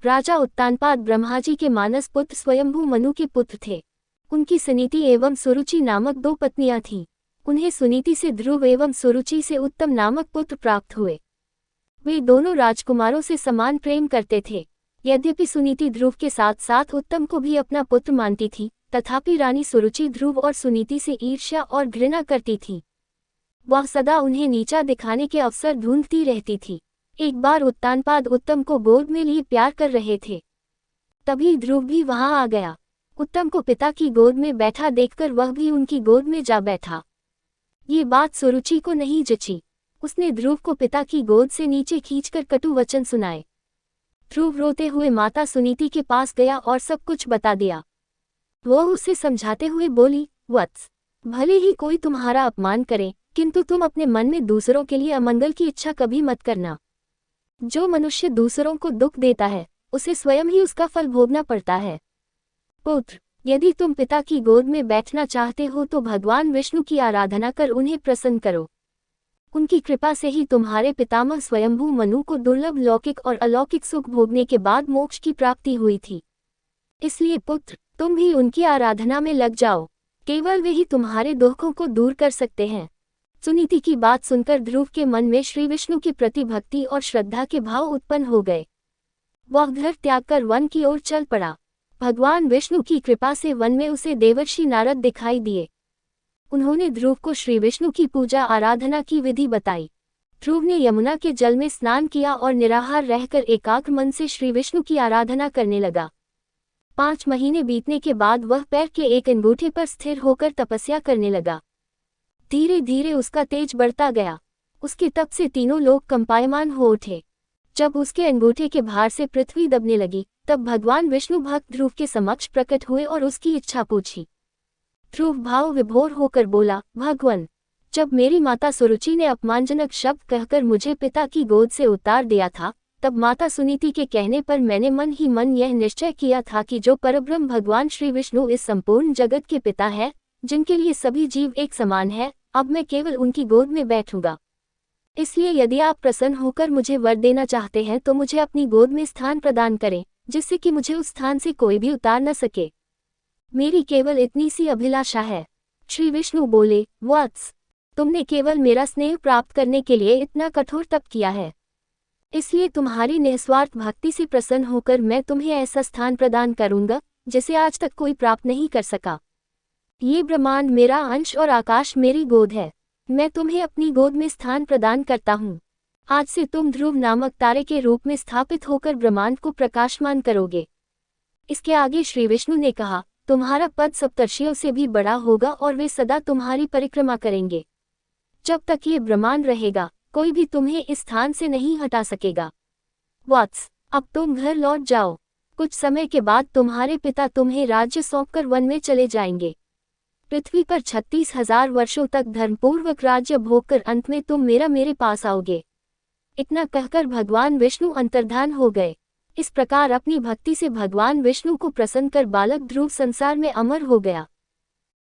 राजा उत्तानपाद ब्रह्मा जी के मानस पुत्र स्वयंभू मनु के पुत्र थे। उनकी सुनीति एवं सुरुचि नामक 2 पत्नियां थीं। उन्हें सुनीति से ध्रुव एवं सुरुचि से उत्तम नामक पुत्र प्राप्त हुए। वे दोनों राजकुमारों से समान प्रेम करते थे। यद्यपि सुनीति ध्रुव के साथ साथ उत्तम को भी अपना पुत्र मानती थी, तथापि रानी सुरुचि ध्रुव और सुनीति से ईर्ष्या और घृणा करती थी। वह सदा उन्हें नीचा दिखाने के अवसर ढूंढती रहती थी। एक बार उत्तानपाद उत्तम को गोद में लिए प्यार कर रहे थे। तभी ध्रुव भी वहां आ गया। उत्तम को पिता की गोद में बैठा देखकर वह भी उनकी गोद में जा बैठा। ये बात सुरुचि को नहीं जची। उसने ध्रुव को पिता की गोद से नीचे खींचकर कटु वचन सुनाए। ध्रुव रोते हुए माता सुनीति के पास गया और सब कुछ बता दिया। वह उसे समझाते हुए बोली, वत्स, भले ही कोई तुम्हारा अपमान करे, किंतु तुम अपने मन में दूसरों के लिए अमंगल की इच्छा कभी मत करना। जो मनुष्य दूसरों को दुख देता है, उसे स्वयं ही उसका फल भोगना पड़ता है। पुत्र, यदि तुम पिता की गोद में बैठना चाहते हो तो भगवान विष्णु की आराधना कर उन्हें प्रसन्न करो। उनकी कृपा से ही तुम्हारे पितामह स्वयंभू मनु को दुर्लभ लौकिक और अलौकिक सुख भोगने के बाद मोक्ष की प्राप्ति हुई थी। इसलिए पुत्र, तुम भी उनकी आराधना में लग जाओ। केवल वे ही तुम्हारे दुखों को दूर कर सकते हैं। सुनीति की बात सुनकर ध्रुव के मन में श्री विष्णु के प्रति भक्ति और श्रद्धा के भाव उत्पन्न हो गए। वह घर त्याग कर वन की ओर चल पड़ा। भगवान विष्णु की कृपा से वन में उसे देवर्षि नारद दिखाई दिए। उन्होंने ध्रुव को श्री विष्णु की पूजा आराधना की विधि बताई। ध्रुव ने यमुना के जल में स्नान किया और निराहार रहकर एकाग्र मन से श्री विष्णु की आराधना करने लगा। 5 महीने बीतने के बाद वह पैर के एक अंगूठे पर स्थिर होकर तपस्या करने लगा। धीरे धीरे उसका तेज बढ़ता गया। उसके तप से तीनों लोग कंपायमान हो उठे। जब उसके अंगूठे के भार से पृथ्वी दबने लगी, तब भगवान विष्णु भक्त ध्रुव के समक्ष प्रकट हुए और उसकी इच्छा पूछी। ध्रुव भाव विभोर होकर बोला, भगवान, जब मेरी माता सुरुचि ने अपमानजनक शब्द कहकर मुझे पिता की गोद से उतार दिया था, तब माता सुनीति के कहने पर मैंने मन ही मन यह निश्चय किया था कि जो परब्रह्म भगवान श्री विष्णु इस संपूर्ण जगत के पिता है, जिनके लिए सभी जीव एक समान है, अब मैं केवल उनकी गोद में बैठूंगा। इसलिए यदि आप प्रसन्न होकर मुझे वर देना चाहते हैं तो मुझे अपनी गोद में स्थान प्रदान करें, जिससे कि मुझे उस स्थान से कोई भी उतार न सके। मेरी केवल इतनी सी अभिलाषा है। श्री विष्णु बोले, वत्स, तुमने केवल मेरा स्नेह प्राप्त करने के लिए इतना कठोर तप किया है, इसलिए तुम्हारी निस्वार्थ भक्ति से प्रसन्न होकर मैं तुम्हें ऐसा स्थान प्रदान करूंगा जिसे आज तक कोई प्राप्त नहीं कर सका। ये ब्रह्मांड मेरा अंश और आकाश मेरी गोद है। मैं तुम्हें अपनी गोद में स्थान प्रदान करता हूँ। आज से तुम ध्रुव नामक तारे के रूप में स्थापित होकर ब्रह्मांड को प्रकाशमान करोगे। इसके आगे श्री विष्णु ने कहा, तुम्हारा पद सप्तर्षियों से भी बड़ा होगा और वे सदा तुम्हारी परिक्रमा करेंगे। जब तक ये ब्रह्मांड रहेगा, कोई भी तुम्हें इस स्थान से नहीं हटा सकेगा। वत्स, अब तुम घर लौट जाओ। कुछ समय के बाद तुम्हारे पिता तुम्हें राज्य सौंपकर वन में चले जाएंगे। पृथ्वी पर 36,000 वर्षों तक धर्मपूर्वक राज्य भोग कर अंत में तुम मेरे पास आओगे। इतना कहकर भगवान विष्णु अंतर्धान हो गए। इस प्रकार अपनी भक्ति से भगवान विष्णु को प्रसन्न कर बालक ध्रुव संसार में अमर हो गया।